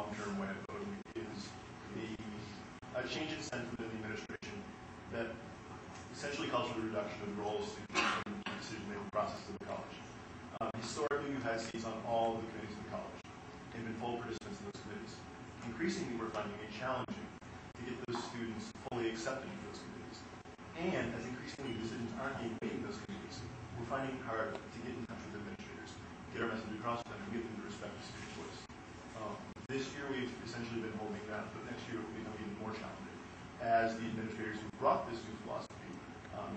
long-term way of voting is a change in sentiment in the administration that essentially calls for the reduction of the role of students in the decision-making process of the college. Historically, we've had seats on all of the committees of the college and been full participants in those committees. Increasingly, we're finding it challenging to get those students fully accepted into those committees. And as increasingly decisions aren't being made in those committees, we're finding it hard to get in touch with administrators, get our message across to them, and get them to respect the student voice. This year, we've essentially been holding down, but next year it will become even more challenging as the administrators who brought this new philosophy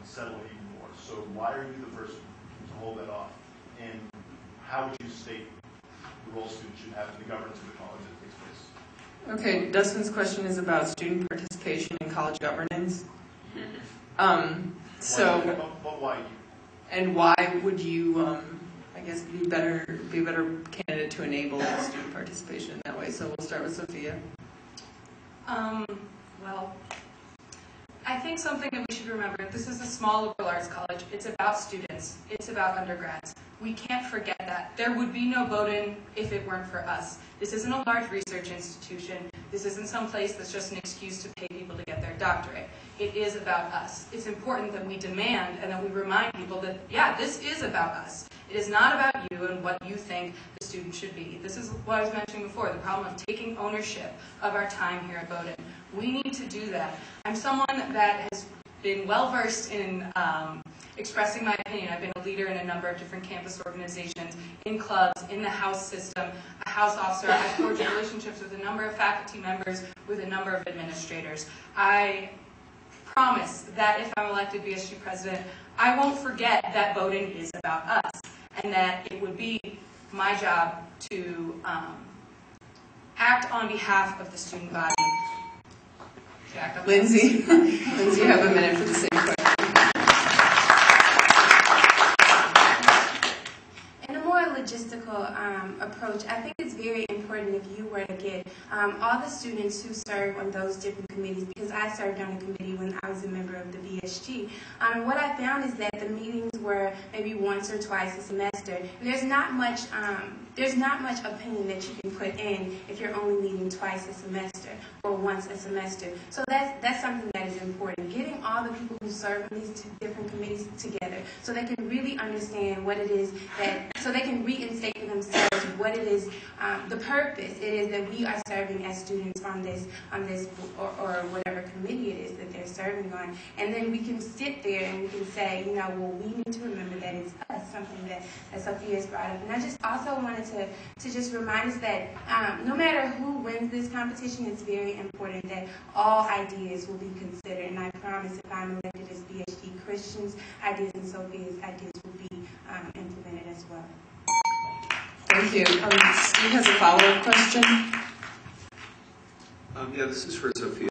settle in even more. So why are you the person to hold that off? And how would you state the role students should have in the governance of the college that takes place? Okay, Dustin's question is about student participation in college governance. But why you? And why would you, I guess, be a better candidate to enable student participation in that way? So we'll start with Sophia. Well, I think something that we should remember, this is a small liberal arts college. It's about students. It's about undergrads. We can't forget that. There would be no Bowdoin if it weren't for us. This isn't a large research institution. This isn't some place that's just an excuse to pay people to get their doctorate. It is about us. It's important that we demand and that we remind people that, yeah, this is about us. It is not about you and what you think the student should be. This is what I was mentioning before, the problem of taking ownership of our time here at Bowdoin. We need to do that. I'm someone that has been well-versed in expressing my opinion. I've been a leader in a number of different campus organizations, in clubs, in the house system, a house officer. I've forged relationships with a number of faculty members, with a number of administrators. I promise that if I'm elected BSG president, I won't forget that Bowdoin is about us, and that it would be my job to act on behalf of the student body. Lynzie, you have a minute for the same question. In a more logistical approach, I think it's very important if you were to get all the students who serve on those different committees, because I served on a committee when I was a member of the BSG. What I found is that the meetings were maybe once or twice a semester. There's not much opinion that you can put in if you're only meeting twice a semester or once a semester. So that's something that is important. Getting all the people who serve on these two different committees together so they can really understand what it is so they can reinstate for themselves what it is, the purpose it is that we are serving as students on this or whatever committee it is that they're serving on. And then we can sit there and we can say, well, we need to remember that it's us, something that Sophia has brought up. And I just also wanted to just remind us that no matter who wins this competition, it's very important that all ideas will be considered. And I promise if I'm elected as BSG, Christians' ideas and Sophia's ideas will be implemented as well. Thank you. Steve has a follow-up question. Yeah, this is for Sophia.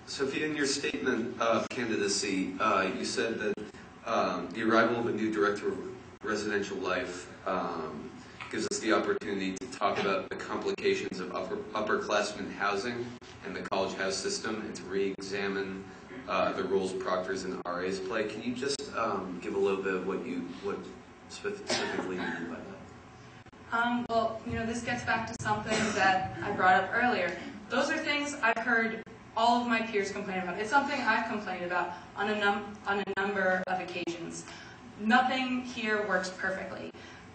Sophia, in your statement of candidacy, you said that the arrival of a new director of residential life gives us the opportunity to talk about the complications of upperclassmen housing and the college house system, and to re-examine the roles proctors and RAs play. Can you just give a little bit of what specifically you mean by that? Well, this gets back to something that I brought up earlier. Those are things I've heard all of my peers complain about. It's something I've complained about on a number of occasions. Nothing here works perfectly.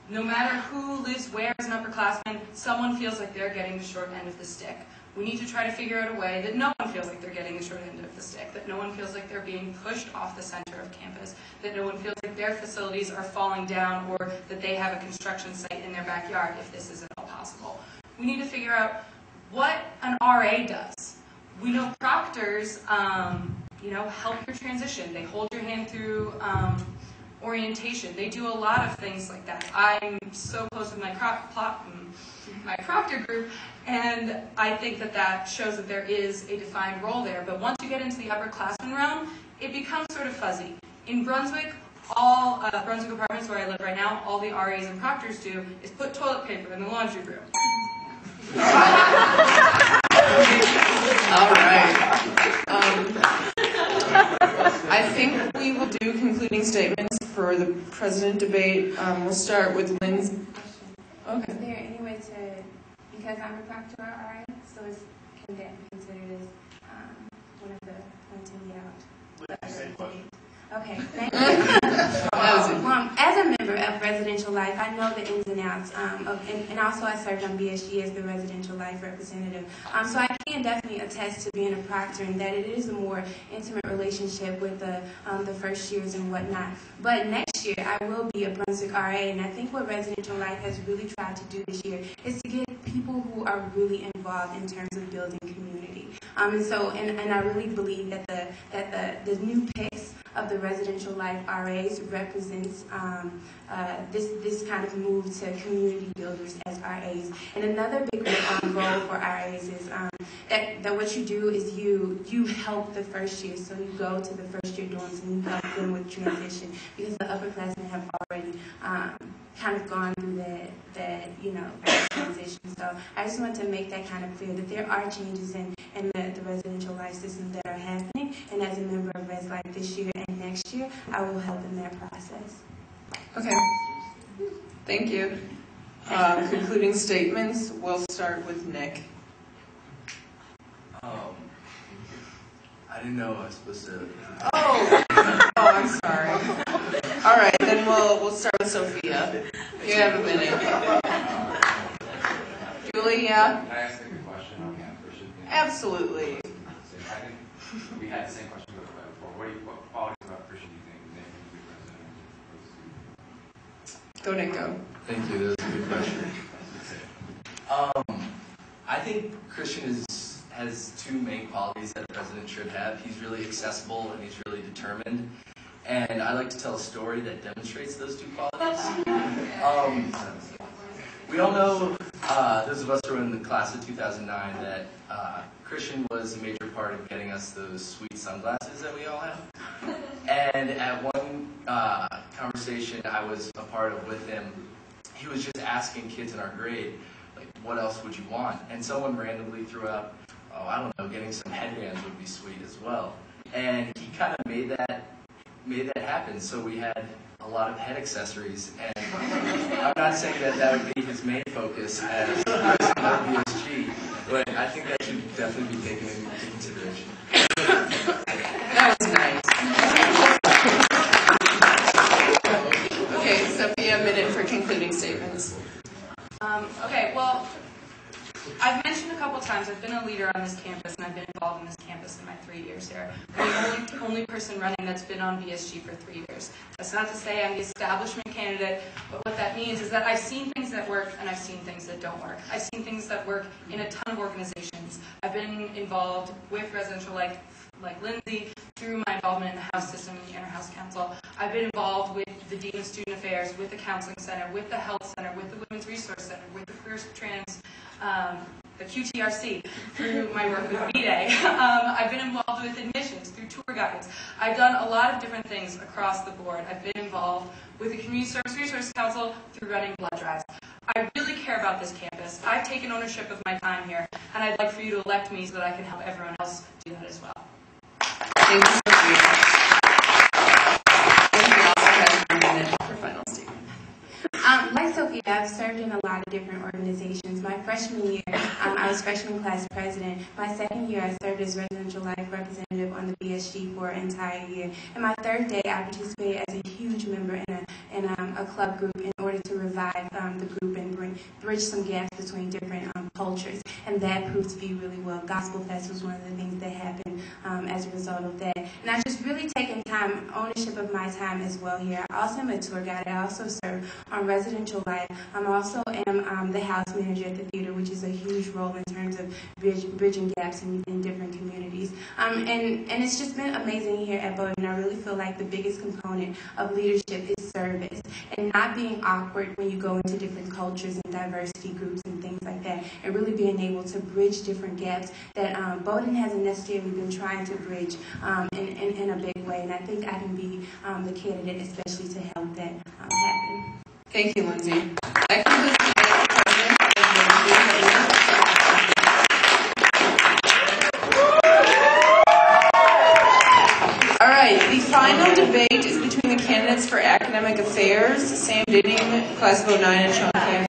No matter who lives where as an upperclassman, someone feels like they're getting the short end of the stick. We need to try to figure out a way that no one feels like they're getting the short end of the stick, that no one feels like they're being pushed off the center of campus, that no one feels like their facilities are falling down or that they have a construction site in their backyard if this is at all possible. We need to figure out what an RA does. We know proctors, help your transition. They hold your hand through orientation. They do a lot of things like that. I'm so close with my proctor group, and I think that shows that there is a defined role there. But once you get into the upperclassmen realm, it becomes sort of fuzzy. In Brunswick, all Brunswick apartments where I live right now, all the RAs and proctors do is put toilet paper in the laundry room. All right. I think we will do concluding statements for the president debate. We'll start with Lynzie. Okay. Is there any way because I'm a proctor RA, so it's can that be considered as one of the points in the out? Same question. Okay, thank you. As a member of Residential Life, I know the ins and outs, and also I served on BSG as the Residential Life representative. So I can definitely attest to being a proctor and that it is a more intimate relationship with the first years and whatnot. But next year, I will be a Brunswick RA, and I think what Residential Life has really tried to do this year is to get people who are really involved in terms of building community. And I really believe that the new picks of the Residential Life RAs represents this kind of move to community builders as RAs. And another big goal for RAs is that what you do is you help the first year. So you go to the first year dorms and you help them with transition, because the upperclassmen have already kind of gone through that transition. So I just want to make that kind of clear that there are changes in the residential life system that are happening, and as a member of Res Life this year and next year, I will help in that process. Okay. Thank you. Concluding statements, we'll start with Nick. I didn't know I was supposed to. Oh, I'm sorry. All right, then we'll start with Sophia. You have a minute. Julie, yeah? Can I ask a question on that? Absolutely. I think we had the same question before. What qualities about Christian do you think make him a good president? Go, Nick, go. Thank you. That was a good question. I think Christian has two main qualities that a president should have. He's really accessible and he's really determined. And I like to tell a story that demonstrates those two qualities. We all know, those of us who were in the class of 2009, that Christian was a major part of getting us those sweet sunglasses that we all have. And at one conversation I was a part of with him, he was just asking kids in our grade, like, what else would you want? And someone randomly threw out, oh, I don't know, getting some headbands would be sweet as well. And he kind of made that happen. So we had a lot of head accessories. And I'm not saying that would be his main focus as president of BSG, but I think that should definitely be taken into consideration. That was nice. Okay, Sophia, a minute for concluding statements. Okay, well, I've mentioned a couple times I've been a leader on this campus, and I've been involved in this campus in my 3 years here. I'm the only person running that's been on BSG for 3 years. That's not to say I'm the establishment candidate, but what that means is that I've seen things that work and I've seen things that don't work. I've seen things that work in a ton of organizations. I've been involved with Residential Life, like Lynzie, through my involvement in the House system and the Inter-House Council. I've been involved with the Dean of Student Affairs, with the Counseling Center, with the Health Center, with the Women's Resource Center, with the Queer Trans, the QTRC, through my work with B-Day. I've been involved with admissions, through tour guides. I've done a lot of different things across the board. I've been involved with the Community Service Resource Council through running blood drives. I really care about this campus. I've taken ownership of my time here, and I'd like for you to elect me so that I can help everyone else do that as well. Thank you, Sophia. Thank you. Also have a minute for final statement. Like Sophia, I've served in a lot of different organizations. My freshman year, I was freshman class president. My second year, I served as Residential Life representative on the BSG for an entire year. And my third day, I participated as a huge member in a club group in order to revive the group and bridge some gaps between different cultures. And that proved to be really well. Gospel Fest was one of the things that happened as a result of that. And I've just really taken ownership of my time as well here. I also am a tour guide. I also serve on Residential Life. I also am the house manager at the theater, which is a huge role in terms of bridging gaps in different communities. And it's just been amazing here at Bowdoin. I really feel like the biggest component of leadership is service and not being awkward when you go into different cultures and diversity groups and things like that, and really being able to bridge different gaps that Bowdoin hasn't necessarily been trying to bridge in a big way. And I think I can be the candidate especially to help that happen. Thank you, Lynzie. That concludes today's presentation. All right, the final debate is between the candidates for academic affairs, Sam Diding, class of 09, and Sean Campbell.